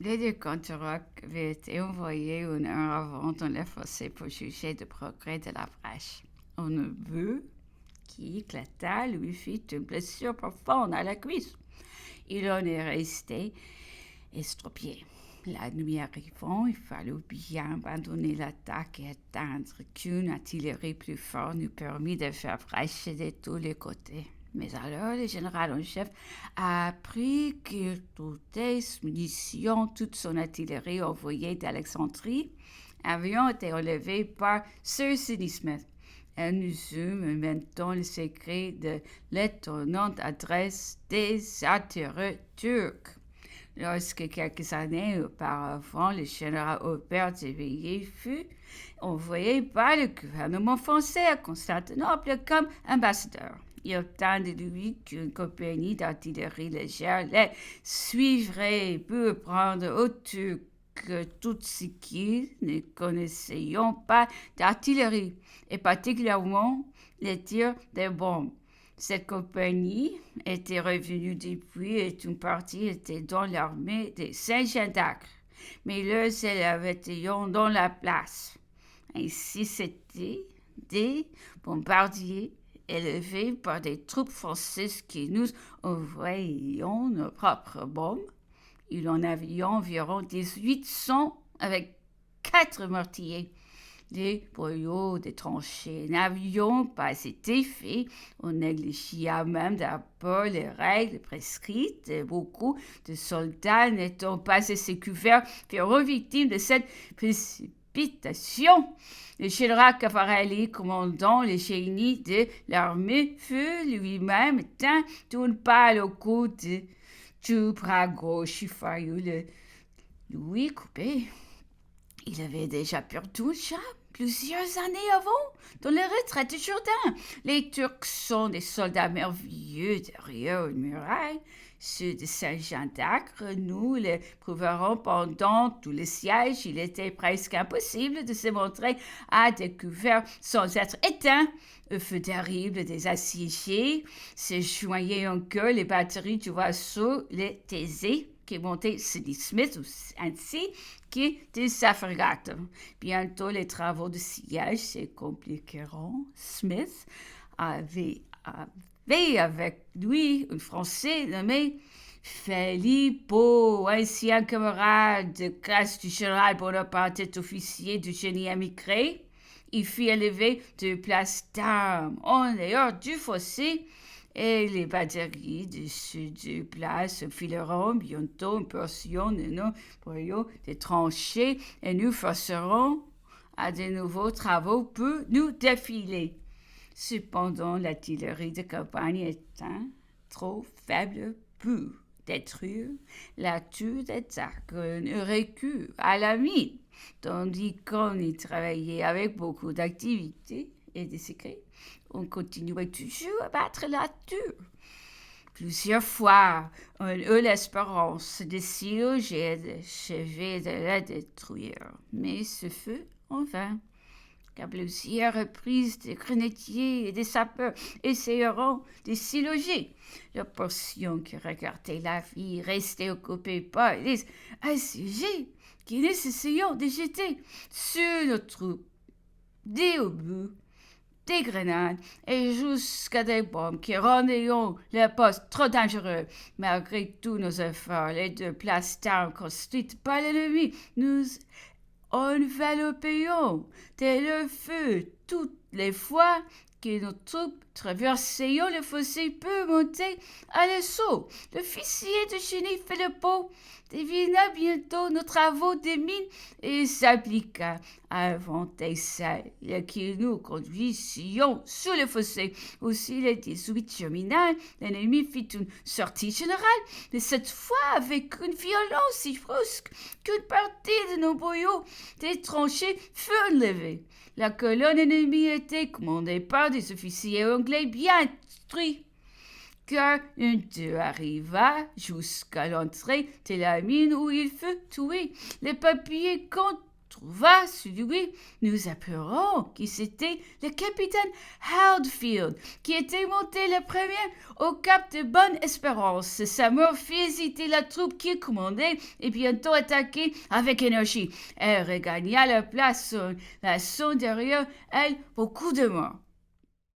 Les deux contre-rocs avaient été envoyés 1 heure avant dans le fossé pour juger le progrès de la brèche. Un œuf qui éclata lui fit une blessure profonde à la cuisse. Il en est resté estropié. La nuit arrivant, il fallut bien abandonner l'attaque et attendre qu'une artillerie plus forte nous permit de faire brèche de tous les côtés. Mais alors, le général en chef a appris que toutes les munitions, toute son artillerie envoyée d'Alexandrie avaient été enlevées par Sir Sidney Smith. Et nous eûmes maintenant le secret de l'étonnante adresse des atterreurs turcs. Lorsque quelques années auparavant, le général Aubert de Villiers fut envoyé par le gouvernement français à Constantinople comme ambassadeur. Il obtint de lui qu'une compagnie d'artillerie légère les suivrait pour prendre aux Turcs tout ce qui ne connaissaient pas d'artillerie, et particulièrement les tirs des bombes. Cette compagnie était revenue depuis et une partie était dans l'armée de Saint-Jean d'Acre, mais leurs élèves étaient dans la place. Ainsi, c'était des bombardiers élevés par des troupes françaises qui nous envoyions nos propres bombes. Il en avait environ 1800 avec 4 mortiers. Des boyaux, des tranchées n'avions pas été faits. On négligeait même d'abord les règles prescrites et beaucoup de soldats n'étant pas assez couverts furent victimes de cette précipitation. Le général Caffarelli, commandant les génies de l'armée, fut lui-même éteint d'une balle au coude du bras gauche. Il fallut le lui couper. Il avait déjà perdu le chat plusieurs années avant, dans les retraites du Jourdain. Les Turcs sont des soldats merveilleux derrière une muraille. Ceux de Saint-Jean d'Acre, nous les prouverons pendant tout le siège. Il était presque impossible de se montrer à découvert sans être éteint. Au feu terrible des assiégés se joignaient encore les batteries du vaisseau, les Thésées, qui montait Sidney Smith, ainsi que de sa frégate. Bientôt, les travaux de sillage se compliqueront. Smith avait avec lui un Français nommé Filippo, ancien camarade de classe du général Bonaparte, officier du génie émigré. Il fut élevé de place d'armes en dehors du fossé, et les batteries de ces deux places fileront bientôt une portion de nos boyaux de tranchées et nous forcerons à de nouveaux travaux pour nous défiler. Cependant, l'artillerie de campagne étant trop faible pour détruire la tour d'attaque, on aurait cru à la mine, tandis qu'on y travaillait avec beaucoup d'activité et de secret. On continuait toujours à battre la tour. Plusieurs fois, on eut l'espérance de s'y loger et d'achever de la détruire, mais ce fut en vain. Car plusieurs reprises des grenadiers et des sapeurs essayeront de s'y loger. La portion qui regardait la vie restait occupée par les assiégés qui nécessitaient de jeter sur nos troupes des obus, des grenades et jusqu'à des bombes qui rendaient le poste trop dangereux. Malgré tous nos efforts, les deux places d'armes construites par l'ennemi nous enveloppons de le feu toutes les fois que nos troupes traversaient le fossé pour monter à l'assaut. L'officier de génie Filippo devina bientôt nos travaux de mine et s'appliqua à inventer celle qui nous conduisions sous le fossé. Aussi, le 18 germinal, l'ennemi fit une sortie générale, mais cette fois avec une violence si brusque qu'une partie de nos boyaux des tranchées fut enlevée. La colonne ennemie était commandée par des officiers anglais bien instruits. Car un d'eux arriva jusqu'à l'entrée de la mine où il fut tué. Les papiers trouva celui, nous apprirons que c'était le capitaine Hardfield qui était monté le premier au cap de Bonne-Espérance. Sa mort fit hésiter la troupe qu'il commandait et bientôt attaquée avec énergie. Elle regagna la place sur la sonde derrière elle au coup de main.